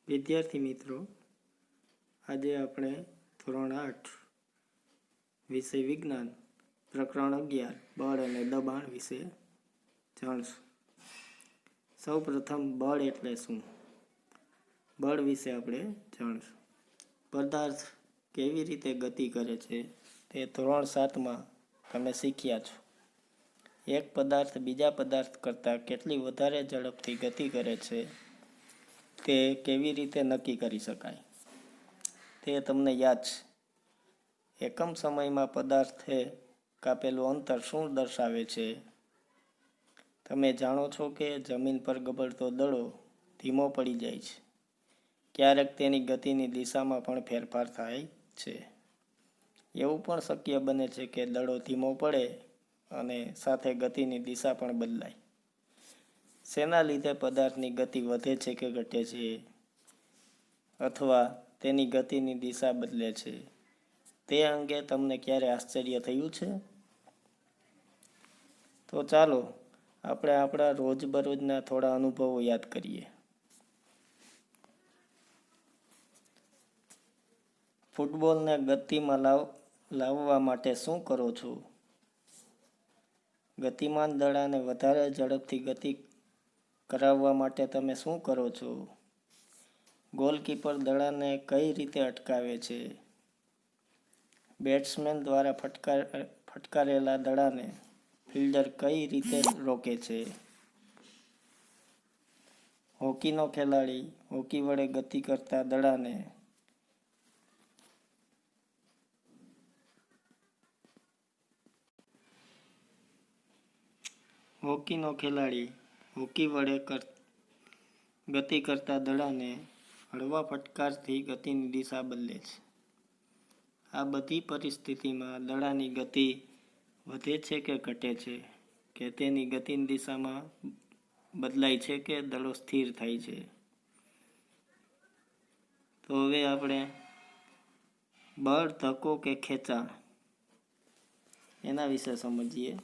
વિદ્યાર્થી મિત્રો, આજે આપણે ધોરણ 8 વિષય વિજ્ઞાન પ્રકરણ 11 બળ અને દબાણ વિશે જાણશું. સૌ પ્રથમ બળ એટલે શું? બળ વિશે આપણે જાણશું. પદાર્થ કેવી રીતે ગતિ કરે છે તે ધોરણ 7માં તમે શીખ્યા છો. એક પદાર્થ બીજા પદાર્થ કરતાં કેટલી વધારે ઝડપથી ગતિ કરે છે તે કેવી રીતે નક્કી કરી શકાય તે તમને યાદ છે. એકમ સમયમાં પદાર્થે કાપેલું અંતર શું દર્શાવે છે? તમે જાણો છો કે જમીન પર ગબડતો દડો ધીમો પડી જાય છે. ક્યારેક તેની ગતિની દિશામાં પણ ફેરફાર થાય છે. એવું પણ શક્ય બને છે કે દડો ધીમો પડે અને સાથે ગતિની દિશા પણ બદલાય. શેના લીધે પદાર્થની ગતિ વધે છે કે ઘટે છે, અથવા તેની ગતિની દિશા બદલે છે, તે અંગે તમને ક્યારે આશ્ચર્ય થયું છે? તો ચાલો આપણે આપણા રોજબરોજના થોડા અનુભવો યાદ કરીએ. ફૂટબોલને ગતિમાં લાવવા માટે શું કરો છો? ગતિમાન દડાને વધારે ઝડપથી ગતિ કરાવવા માટે તમે શું કરો છો? ગોલકીપર દડાને કઈ રીતે અટકાવે છે? બેટ્સમેન દ્વારા ફટકારેલા દડાને ફિલ્ડર કઈ રીતે રોકે છે? હોકીનો ખેલાડી હોકી વડે ગતિ કરતા દડાને ગતિ કરતા દડાને હળવા ફટકારથી ગતિની દિશા બદલે છે. આ બધી પરિસ્થિતિમાં દડાની ગતિ વધે છે કે ઘટે છે, કે તેની ગતિની દિશામાં બદલાય છે કે દડો સ્થિર થાય છે? તો હવે આપણે બળ, ધક્કો કે ખેંચાણ એના વિશે સમજીએ.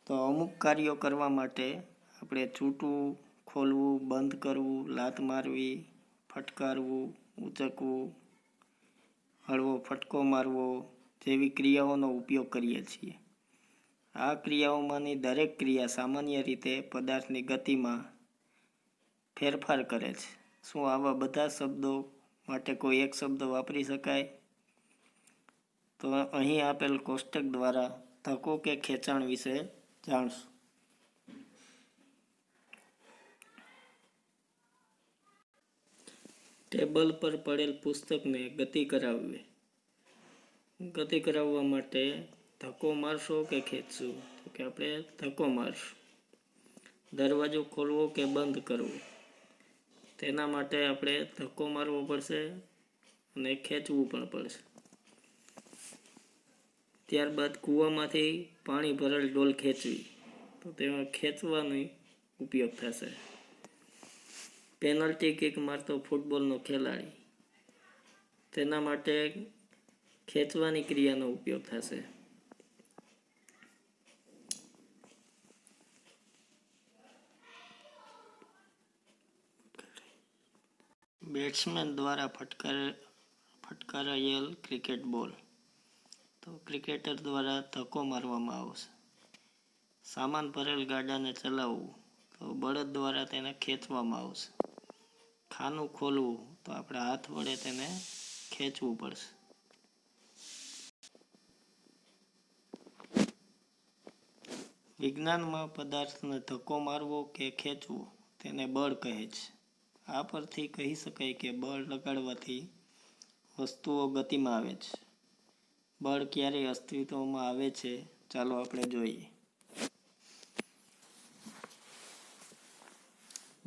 તો અમુક કાર્યો કરવા માટે આપણે છૂટવું, ખોલવું, બંધ કરવું, લાત મારવી, ફટકારવું, ઉંચકવું, હળવો ફટકો મારવો જેવી ક્રિયાઓનો ઉપયોગ કરીએ છીએ. આ ક્રિયાઓમાંની દરેક ક્રિયા સામાન્ય રીતે પદાર્થની ગતિમાં ફેરફાર કરે છે. શું આવા બધા શબ્દો માટે કોઈ એક શબ્દ વાપરી શકાય? તો અહીં આપેલ કોષ્ટક દ્વારા ધક્કો કે ખેંચાણ વિશે જાણશું. ટેબલ પર પડેલ પુસ્તકને ગતિ કરાવવા માટે ધક્કો મારશો કે ખેંચશો? તો કે આપણે ધક્કો મારશું. દરવાજો ખોલવો કે બંધ કરવો, તેના માટે આપણે ધક્કો મારવો પડશે અને ખેંચવું પણ પડશે. ત્યારબાદ કૂવામાંથી પાણી ભરેલ ડોલ ખેંચવી, તો તેમાં ખેંચવાનો ઉપયોગ થશે. પેનલ્ટી કિક મારતો ફૂટબોલનો ખેલાડી, તેના માટે ખેંચવાની ક્રિયાનો ઉપયોગ થશે. બેટ્સમેન દ્વારા ફટકારાયેલ ક્રિકેટ બોલ, તો ક્રિકેટર દ્વારા ધક્કો મારવામાં આવશે. સામાન ભરેલ ગાડાને ચલાવવું, તો બળદ દ્વારા તેને ખેંચવામાં આવશે. ખાનું ખોલવું, તો આપણે હાથ વડે તેને ખેંચવું પડશે. વિજ્ઞાનમાં પદાર્થને ધક્કો મારવો કે ખેંચવો તેને બળ કહે છે. આ પરથી કહી શકાય કે બળ લગાડવાથી વસ્તુઓ ગતિમાં આવે છે. બળ ક્યારે અસ્તિત્વમાં આવે છે, ચાલો આપણે જોઈએ.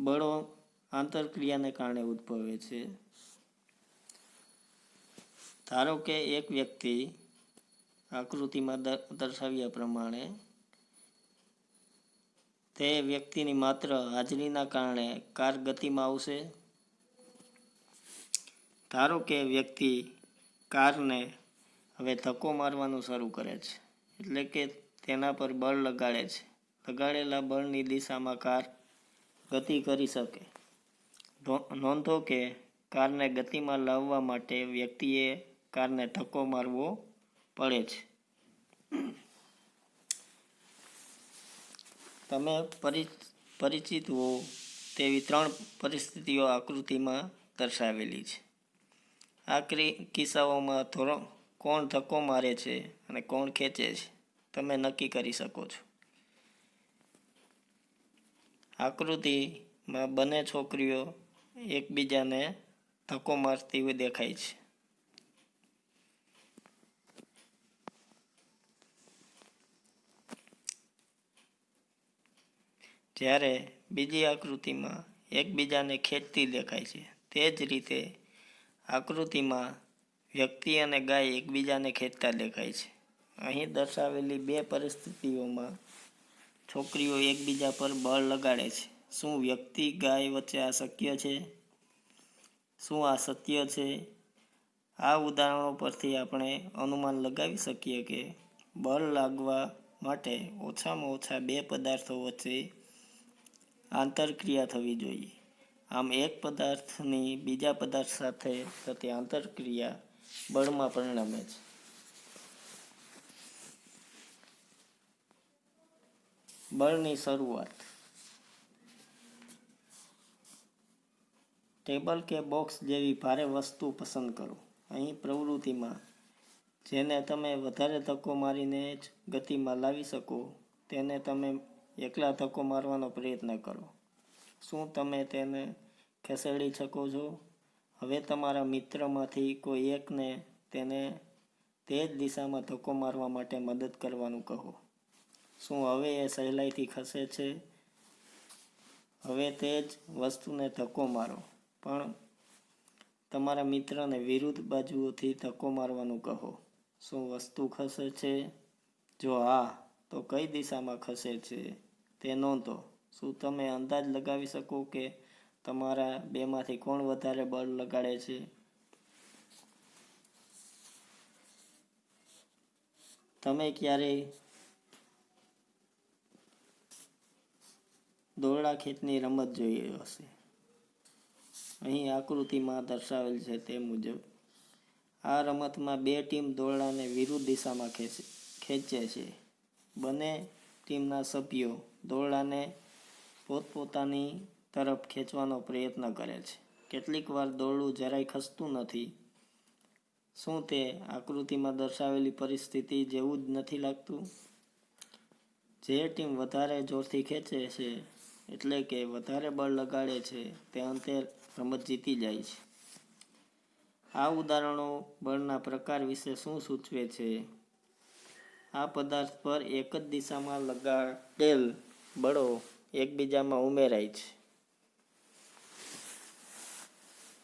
બળો આંતરક્રિયાને કારણે ઉદ્ભવે છે. ધારો કે એક વ્યક્તિ આકૃતિમાં દર્શાવ્યા પ્રમાણે તે વ્યક્તિની માત્ર હાજરીના કારણે કાર ગતિમાં આવશે. ધારો કે વ્યક્તિ કારને હવે ધક્કો મારવાનું શરૂ કરે છે, એટલે કે તેના પર બળ લગાડે છે. લગાડેલા બળની દિશામાં કાર ગતિ કરી શકે. નોંધો કે કારને ગતિમાં લાવવા માટે વ્યક્તિએ કારને ધક્કો મારવો પડે છે. તમે પરિચિત હો તેવી 3 પરિસ્થિતિઓ આકૃતિમાં દર્શાવેલી છે. આ કિસ્સાઓમાં કોણ ધક્કો મારે છે અને કોણ ખેંચે છે તમે નક્કી કરી શકો છો. આકૃતિમાં બંને છોકરીઓ એકબીજાને ધક્કો મારતી હોય દેખાય છે. જ્યારે બીજી આકૃતિમાં એકબીજાને ખેંચતી દેખાય છે. તે જ રીતે આકૃતિમાં વ્યક્તિ અને ગાય એકબીજાને ખેંચતા દેખાય છે. અહીં દર્શાવેલી 2 પરિસ્થિતિઓમાં છોકરીઓ એકબીજા પર બળ લગાડે છે. શું વ્યક્તિ ગાય વચ્ચે આ શક્ય છે? શું આ સત્ય છે? આ ઉદાહરણો પરથી આપણે અનુમાન લગાવી શકીએ કે બળ લાગવા માટે ઓછામાં ઓછા 2 પદાર્થો વચ્ચે આંતરક્રિયા થવી જોઈએ. આમ એક પદાર્થની બીજા પદાર્થ સાથે થતી આંતરક્રિયા બળમાં પરિણમે છે. બળની શરૂઆત. ટેબલ કે બોક્સ જેવી ભારે વસ્તુ પસંદ કરો. અહીં પ્રવૃત્તિમાં જેને તમે વધારે ધક્કો મારીને જ ગતિમાં લાવી શકો તેને તમે એકલા ધક્કો મારવાનો પ્રયત્ન કરો. શું તમે તેને ખસેડી શકો છો? હવે તમારા મિત્રમાંથી કોઈ એકને તેને તે જ દિશામાં ધક્કો મારવા માટે મદદ કરવાનું કહો. શું હવે એ સહેલાઈથી ખસે છે? હવે તે જ વસ્તુને ધક્કો મારો, પણ તમારા મિત્રને વિરુદ્ધ બાજુઓથી ધક્કો મારવાનું કહો. શું વસ્તુ ખસે છે? જો હા, તો કઈ દિશામાં ખસે છે તે નોંધો. શું તમે અંદાજ લગાવી શકો કે તમારા બેમાંથી કોણ વધારે બળ લગાડે છે? તમે ક્યારેય દોરડા ખેંચની રમત જોઈ હશે. અહીં આકૃતિમાં દર્શાવેલ છે તે મુજબ આ રમતમાં 2 ટીમ દોરડાને વિરુદ્ધ દિશામાં ખેંચે છે. બંને ટીમના સભ્યો દોરડાને પોતપોતાની તરફ ખેંચવાનો પ્રયત્ન કરે છે. કેટલીક વાર દોરડું જરાય ખસતું નથી. શું તે આકૃતિમાં દર્શાવેલી પરિસ્થિતિ જેવું જ નથી લાગતું? જે ટીમ વધારે જોરથી ખેંચે છે, એટલે કે વધારે બળ લગાડે છે, તે અંતે રમત જીતી જાય છે. આ ઉદાહરણો બળના પ્રકાર વિશે શું સૂચવે છે? આ પદાર્થ પર એક જ દિશામાં લગાડેલ બળો એકબીજામાં ઉમેરાય છે.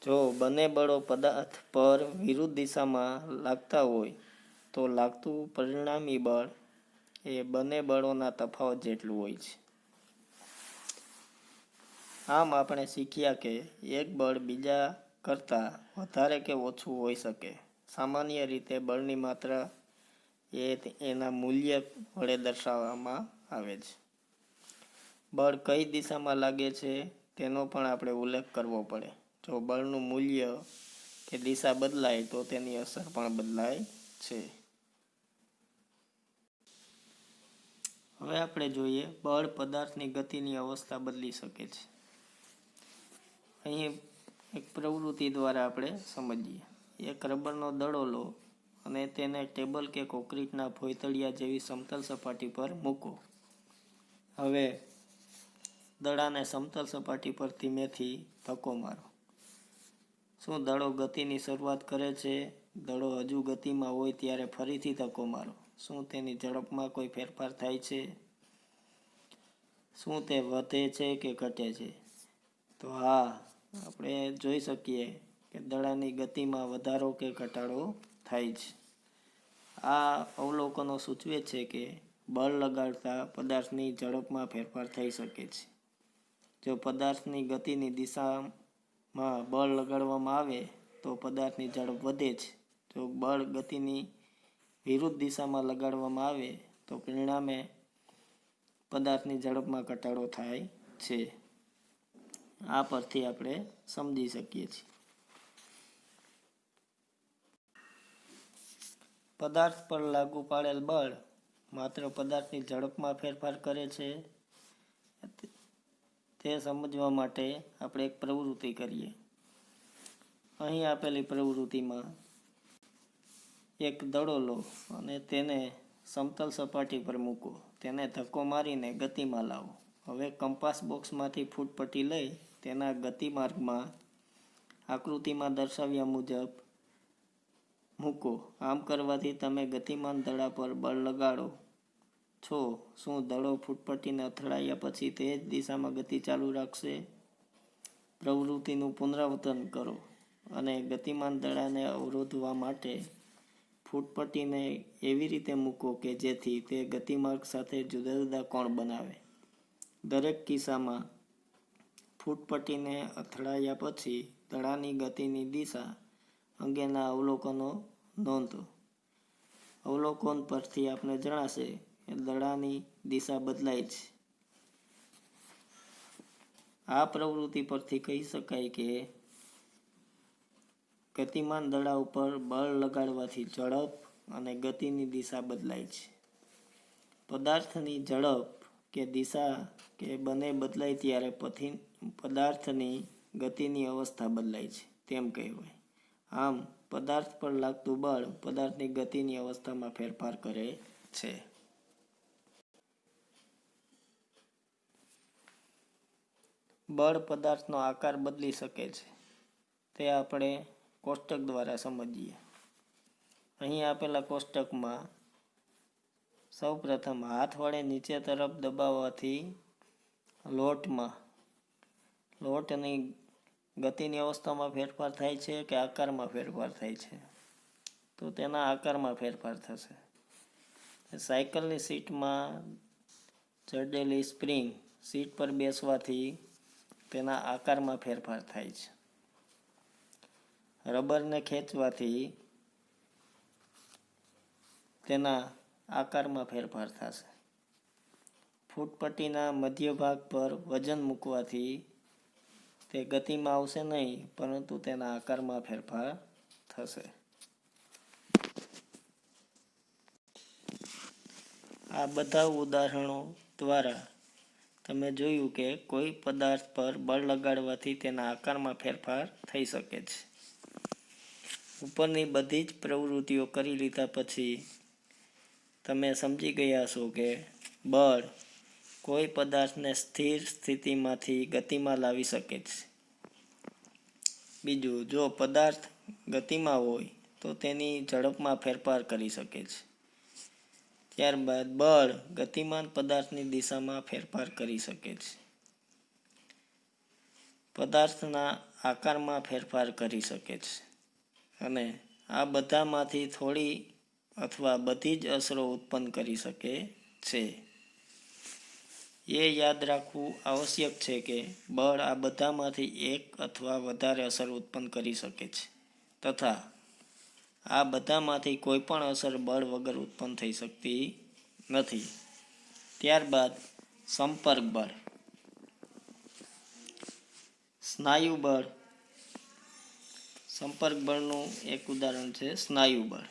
જો બંને બળો પદાર્થ પર વિરુદ્ધ દિશામાં લાગતા હોય તો લાગતું પરિણામી બળ એ બંને બળોના તફાવત જેટલું હોય છે. આમ આપણે શીખ્યા કે એક બળ બીજા કરતાં વધારે કે ઓછું હોઈ શકે. સામાન્ય રીતે બળની માત્રા એ એના મૂલ્ય વડે દર્શાવવામાં આવે છે. બળ કઈ દિશામાં લાગે છે તેનો પણ આપણે ઉલ્લેખ કરવો પડે. જો બળનું મૂલ્ય કે દિશા બદલાય તો તેની અસર પણ બદલાય છે. હવે આપણે જોઈએ બળ પદાર્થની ગતિની અવસ્થા બદલી શકે છે. અહીં એક પ્રવૃત્તિ દ્વારા આપણે સમજીએ. એક રબરનો દડો લો અને તેને ટેબલ કે કોંક્રિટના ભોંયતળિયા જેવી સમતલ સપાટી પર મૂકો. હવે દડાને સમતલ સપાટી પર ધીમેથી ધક્કો મારો. શું દડો ગતિની શરૂઆત કરે છે? દડો હજુ ગતિમાં હોય ત્યારે ફરીથી ધક્કો મારો. શું તેની ઝડપમાં કોઈ ફેરફાર થાય છે? શું તે વધે છે કે ઘટે છે? તો હા, આપણે જોઈ શકીએ કે દડાની ગતિમાં વધારો કે ઘટાડો થાય છે. આ અવલોકનો સૂચવે છે કે બળ લગાડતા પદાર્થની ઝડપમાં ફેરફાર થઈ શકે છે. જો પદાર્થની ગતિની દિશામાં બળ લગાડવામાં આવે તો પદાર્થની ઝડપ વધે છે. જો બળ ગતિની વિરુદ્ધ દિશામાં લગાડવામાં આવે તો પરિણામે પદાર્થની ઝડપમાં ઘટાડો થાય છે. આ પરથી આપણે સમજી શકીએ છીએ. પદાર્થ પર લાગુ પાડેલ બળ માત્ર પદાર્થની ઝડપમાં ફેરફાર કરે છે. તે સમજવા માટે આપણે એક પ્રવૃત્તિ કરીએ. અહીં આપેલી પ્રવૃત્તિમાં એક દડો લો અને તેને સમતલ સપાટી પર મૂકો. તેને ધક્કો મારીને ગતિમાં લાવો. હવે કંપાસ બોક્સમાંથી ફૂટપટ્ટી લઈ તેના ગતિમાર્ગમાં આકૃતિમાં દર્શાવ્યા મુજબ મૂકો. આમ કરવાથી તમે ગતિમાન દડા પર બળ લગાડો છો. શું દડો ફૂટપટ્ટીને અથડાયા પછી તે જ દિશામાં ગતિ ચાલુ રાખશે? પ્રવૃત્તિનું પુનરાવર્તન કરો અને ગતિમાન દડાને અવરોધવા માટે ફૂટપટ્ટીને એવી રીતે મૂકો કે જેથી તે ગતિમાર્ગ સાથે જુદા જુદા કોણ બનાવે. દરેક કિસ્સામાં ફૂટપટ્ટીને અથડાયા પછી દડાની ગતિની દિશા અંગેના અવલોકનો નોંધો. અવલોકન પરથી આપણે જણાશે કે દડાની દિશા બદલાય છે. આ પ્રવૃત્તિ પરથી કહી શકાય કે ગતિમાન દડા ઉપર બળ લગાડવાથી ઝડપ અને ગતિની દિશા બદલાય છે. પદાર્થની ઝડપ કે દિશા કે બંને બદલાય ત્યારે પદાર્થની ગતિની અવસ્થા બદલાય છે તેમ કહેવાય. આમ પદાર્થ પર લાગતું બળ પદાર્થની ગતિની અવસ્થામાં ફેરફાર કરે છે. બળ પદાર્થનો આકાર બદલી શકે છે તે આપણે કોષ્ટક દ્વારા સમજીએ. અહીં આપેલા કોષ્ટકમાં સૌપ્રથમ હાથ વડે નીચે તરફ દબાવવાથી લોટની ગતિની અવસ્થામાં ફેરફાર થાય છે કે આકારમાં ફેરફાર થાય છે? તો તેના આકારમાં ફેરફાર થશે. સાયકલની સીટમાં જડેલી સ્પ્રિંગ સીટ પર બેસવાથી તેના આકારમાં ફેરફાર થાય છે. રબરને ખેંચવાથી તેના આકારમાં ફેરફાર થશે. ફૂટપટ્ટીના મધ્ય ભાગ પર વજન મૂકવાથી તે ગતિમાં આવશે નહીં, પરંતુ તેના આકારમાં ફેરફાર થશે. આ બધા ઉદાહરણો દ્વારા તમે જોયું કે કોઈ પદાર્થ પર બળ લગાડવાથી તેના આકારમાં ફેરફાર થઈ શકે છે. ઉપરની બધી જ પ્રવૃત્તિઓ કરી લીધા પછી તમે સમજી ગયા છો કે બળ કોઈ પદાર્થને સ્થિર સ્થિતિમાંથી ગતિમાં લાવી શકે છે. બીજું, જો પદાર્થ ગતિમાં હોય તો તેની ઝડપમાં ફેરફાર કરી શકે છે. ત્યારબાદ બળ ગતિમાન પદાર્થની દિશામાં ફેરફાર કરી શકે છે. પદાર્થના આકારમાં ફેરફાર કરી શકે છે અને આ બધામાંથી થોડી અથવા બધી જ અસરો ઉત્પન્ન કરી શકે છે. એ યાદ રાખવું આવશ્યક છે કે બળ આ બધામાંથી એક અથવા વધારે અસર ઉત્પન્ન કરી શકે છે તથા આ બધામાંથી કોઈ પણ અસર બળ વગર ઉત્પન્ન થઈ શકતી નથી. ત્યારબાદ સંપર્ક બળ. સ્નાયુ બળ સંપર્ક બળનું એક ઉદાહરણ છે સ્નાયુ બળ.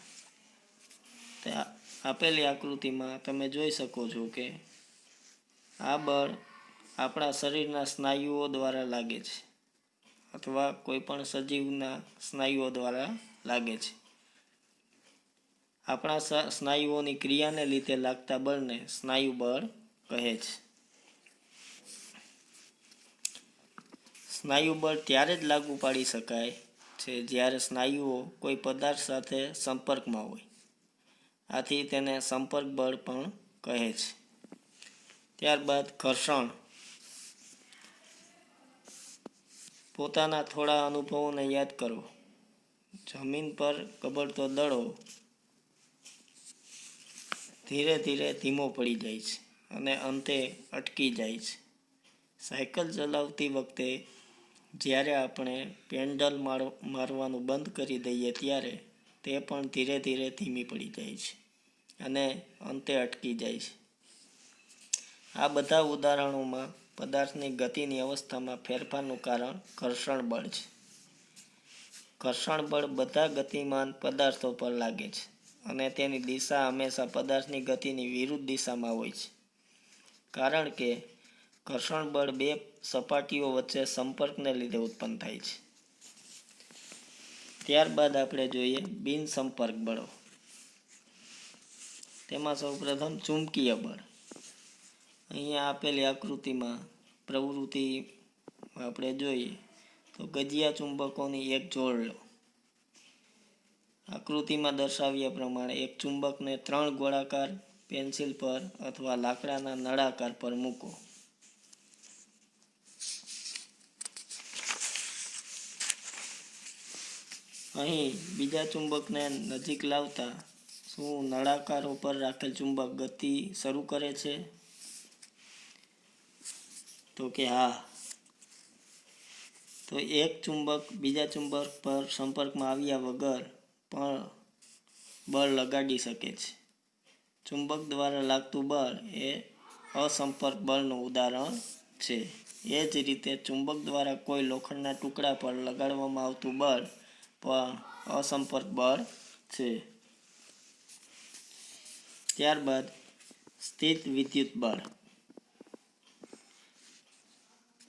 આપેલી આકૃતિમાં તમે જોઈ શકો છો કે આ બળ આપણા શરીરના સ્નાયુઓ દ્વારા લાગે છે અથવા કોઈ પણ સજીવના સ્નાયુઓ દ્વારા લાગે છે. આપણા સ્નાયુઓની ક્રિયાને લીધે લાગતા બળને સ્નાયુ બળ કહે છે. સ્નાયુ બળ ત્યારે જ લાગુ પાડી શકાય છે જ્યારે સ્નાયુઓ કોઈ પદાર્થ સાથે સંપર્કમાં હોય. આથી તેને સંપર્ક બળ પણ કહે છે. ત્યારબાદ ઘર્ષણ. પોતાના થોડા અનુભવોને યાદ કરો. જમીન પર કબડતો દડો ધીરે ધીરે ધીમો પડી જાય છે અને અંતે અટકી જાય છે. સાયકલ ચલાવતી વખતે જ્યારે આપણે પેન્ડલ મારવાનું બંધ કરી દઈએ ત્યારે તે પણ ધીરે ધીરે ધીમી પડી જાય છે અને અંતે અટકી જાય છે. આ બધા ઉદાહરણોમાં પદાર્થની ગતિની અવસ્થામાં ફેરફારનું કારણ ઘર્ષણ બળ છે. ઘર્ષણ બળ બધા ગતિમાન પદાર્થો પર લાગે છે અને તેની દિશા હંમેશા પદાર્થની ગતિની વિરુદ્ધ દિશામાં હોય છે, કારણ કે ઘર્ષણ બળ બે સપાટીઓ વચ્ચે સંપર્કને લીધે ઉત્પન્ન થાય છે. ત્યારબાદ આપણે જોઈએ બિનસંપર્ક બળો. તેમાં સૌપ્રથમ ચુંબકીય બળ. અહીંયા આપેલી આકૃતિમાં પ્રવૃત્તિ આપણે જોઈએ તો ગજિયા ચુંબકોની એક જોડ લો. આકૃતિમાં દર્શાવ્યા પ્રમાણે એક ચુંબકને 3 ગોળાકાર પેન્સિલ પર અથવા લાકડાના નળાકાર પર મૂકો. અહીં બીજા ચુંબકને નજીક લાવતા શું નળાકાર ઉપર રાખેલ ચુંબક ગતિ શરૂ કરે છે? તો કે હા. તો એક ચુંબક બીજા ચુંબક પર સંપર્કમાં આવ્યા વગર પણ બળ લગાડી શકે છે. ચુંબક દ્વારા લાગતું બળ એ અસંપર્ક બળનું ઉદાહરણ છે. એ જ રીતે ચુંબક દ્વારા કોઈ લોખંડના ટુકડા પર લગાડવામાં આવતું બળ પણ અસંપર્ક બળ છે. ત્યારબાદ સ્થિત વિદ્યુત બળ.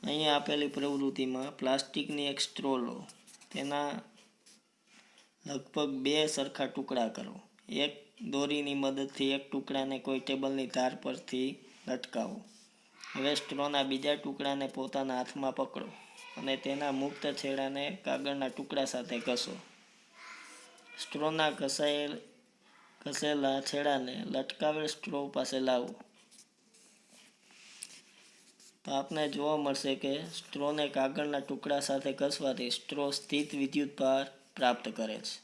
અહીંયા આપેલી પ્રવૃત્તિમાં પ્લાસ્ટિકની એક સ્ટ્રો લો. તેના લગભગ 2 સરખા ટુકડા કરો. એક દોરીની મદદથી એક ટુકડાને કોઈ ટેબલની ધાર પરથી લટકાવો. હવે સ્ટ્રોના બીજા ટુકડાને પોતાના હાથમાં પકડો અને તેના મુક્ત છેડાને કાગળના ટુકડા સાથે ઘસો. સ્ટ્રોના ઘસેલા છેડાને લટકાવેલ સ્ટ્રો પાસે લાવો. તો આપને જોવા મળશે કે સ્ટ્રોને કાગળના ટુકડા સાથે ઘસવાથી સ્ટ્રો સ્થિત વિદ્યુતભાર પ્રાપ્ત કરે છે.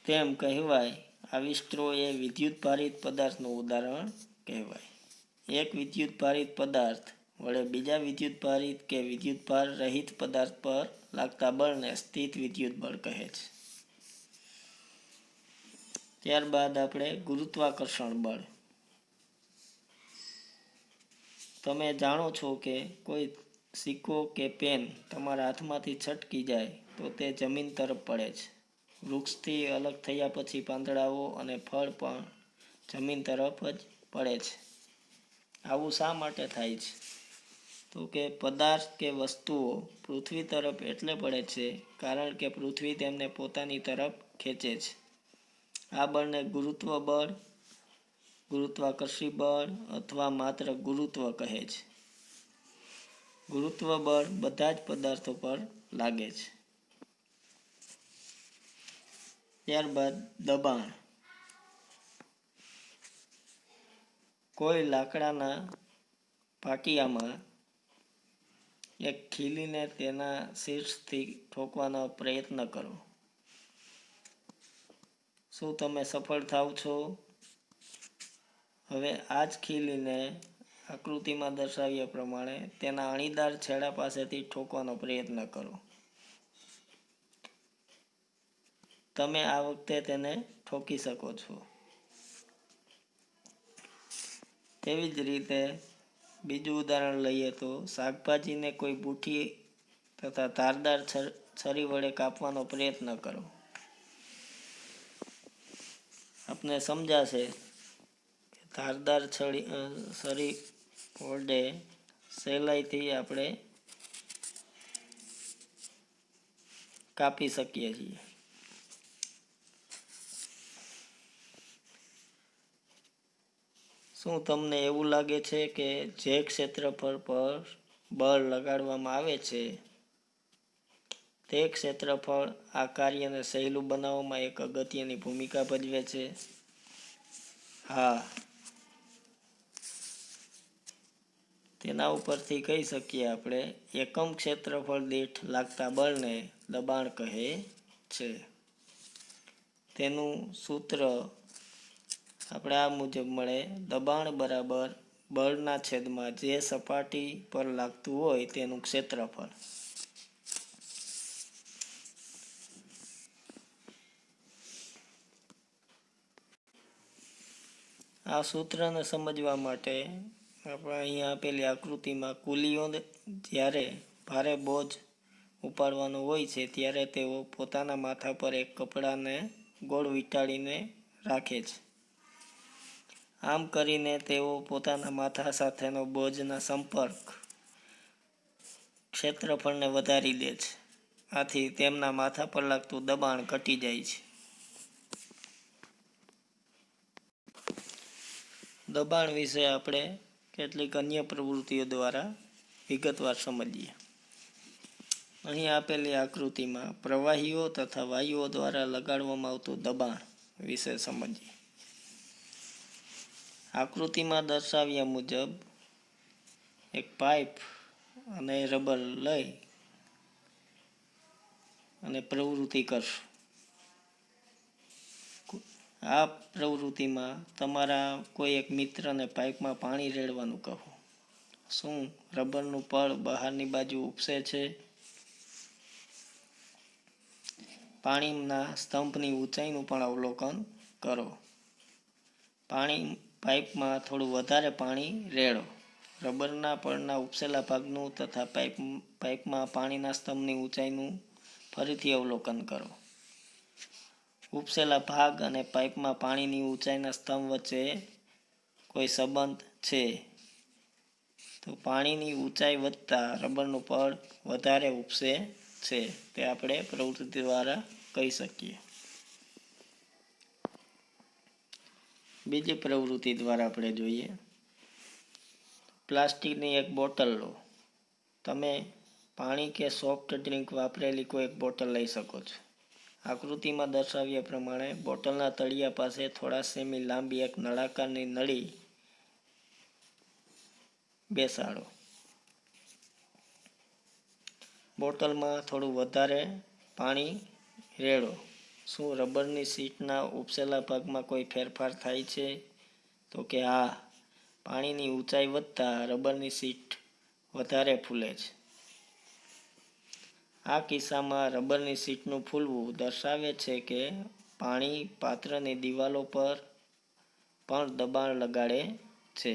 તેમ કહેવાય આવી સ્ટ્રો એ વિદ્યુતભારિત પદાર્થનું ઉદાહરણ કહેવાય. એક વિદ્યુતભારિત પદાર્થ વડે બીજા વિદ્યુતભારિત કે વિદ્યુતભાર રહિત પદાર્થ પર લાગતા બળને સ્થિત વિદ્યુત બળ કહે છે. ત્યારબાદ આપણે ગુરુત્વાકર્ષણ બળ. તમે જાણો છો કે કોઈ સિક્કો કે પેન તમારા હાથમાંથી છટકી જાય તો તે જમીન તરફ પડે છે. વૃક્ષથી અલગ થયા પછી પાંદડાઓ અને ફળ પણ જમીન તરફ જ પડે છે. આવું શા માટે થાય છે? તો કે પદાર્થ કે વસ્તુઓ પૃથ્વી તરફ એટલે પડે છે કારણ કે પૃથ્વી તેમને પોતાની તરફ ખેંચે છે. આ બળને ગુરુત્વ બળ, ગુરુત્વાકર્ષી બળ અથવા માત્ર ગુરુત્વ કહે છે. ગુરુત્વ બળ બધા જ પદાર્થો પર લાગે છે. ત્યારબાદ દબાણ. કોઈ લાકડાના પાટિયામાં એક ખીલીને તેના શીર્ષથી ઠોકવાનો પ્રયત્ન કરો. શું તમે સફળ થાવ છો? હવે આ જ ખીલીને આકૃતિમાં દર્શાવ્યા પ્રમાણે તેના અણીદાર છેડા પાસેથી ઠોકવાનો પ્રયત્ન કરો. તમે આ વખતે તેને ઠોકી શકો છો. તેવી જ રીતે બીજું ઉદાહરણ લઈએ તો શાકભાજીને કોઈ બુઠી તથા ધારદાર છરી વડે કાપવાનો પ્રયત્ન કરો. આપને સમજાશે કે ધારદાર છરી વડે સહેલાઈથી આપણે કાપી શકીએ છીએ. શું તમને એવું લાગે છે કે જે ક્ષેત્રફળ પર બળ લગાડવામાં આવે છે તે ક્ષેત્રફળ આ કાર્યને સહેલું બનાવવામાં એક અગત્યની ભૂમિકા ભજવે છે? હા. તેના ઉપરથી કહી શકીએ આપણે એકમ ક્ષેત્રફળ દીઠ લાગતા બળને દબાણ કહે છે. તેનું સૂત્ર આપણે આ મુજબ મળે: દબાણ બરાબર બળના છેદમાં જે સપાટી પર લાગતું હોય તેનું ક્ષેત્રફળ. આ સૂત્રને સમજવા માટે આપણે અહીંયા આપેલી આકૃતિમાં કુલીઓ જ્યારે ભારે બોજ ઉપાડવાનું હોય છે ત્યારે તેઓ પોતાના માથા પર એક કપડાને ગોળ વીંટાળીને રાખે છે. આમ કરીને તેઓ પોતાના માથા સાથેનો બોજના સંપર્ક ક્ષેત્રફળને વધારી દે છે. આથી તેમના માથા પર લાગતું દબાણ ઘટી જાય છે. દબાણ વિશે આપણે કેટલીક અન્ય પ્રવૃત્તિઓ દ્વારા વિગતવાર સમજીએ. અહીં આપેલી આકૃતિમાં પ્રવાહીઓ તથા વાયુઓ દ્વારા લગાડવામાં આવતું દબાણ વિશે સમજીએ. આકૃતિમાં દર્શાવ્યા મુજબ એક પાઇપ અને રબર લઈ અને પ્રવૃત્તિ કરશું. આ પ્રવૃત્તિમાં તમારા કોઈ એક મિત્રને પાઇપમાં પાણી રેડવાનું કહો. શું રબરનું પડ બહારની બાજુ ઉપસે છે? પાણીના સ્તંભની ઊંચાઈનું પણ અવલોકન કરો. પાઇપમાં થોડું વધારે પાણી રેડો. રબરના પડના ઉપસેલા ભાગનું તથા પાઇપમાં પાણીના સ્તંભની ઊંચાઈનું ફરીથી અવલોકન કરો. ઉપસેલા ભાગ અને પાઇપમાં પાણીની ઊંચાઈના સ્તંભ વચ્ચે કોઈ સંબંધ છે તો પાણીની ઊંચાઈ વધતા રબરનું પડ વધારે ઉપસે છે તે આપણે પ્રવૃત્તિ દ્વારા કહી શકીએ. બીજી પ્રવૃત્તિ દ્વારા આપણે જોઈએ. પ્લાસ્ટિકની એક બોટલ લો. તમે પાણી કે સોફ્ટ ડ્રિંક વાપરેલી કોઈ એક બોટલ લઈ શકો છો. આકૃતિમાં દર્શાવ્યા પ્રમાણે બોટલના તળિયા પાસે થોડા સેમી લાંબી એક નળાકારની નળી બેસાડો. બોટલમાં થોડું વધારે પાણી રેડો. શું રબરની શીટના ઉપસેલા ભાગમાં કોઈ ફેરફાર થાય છે? તો કે હા, પાણીની ઊંચાઈ વધતા રબરની શીટ વધારે ફૂલે છે. આ કિસ્સામાં રબરની શીટનું ફૂલવું દર્શાવે છે કે પાણી પાત્રની દિવાલો પર પણ દબાણ લગાડે છે.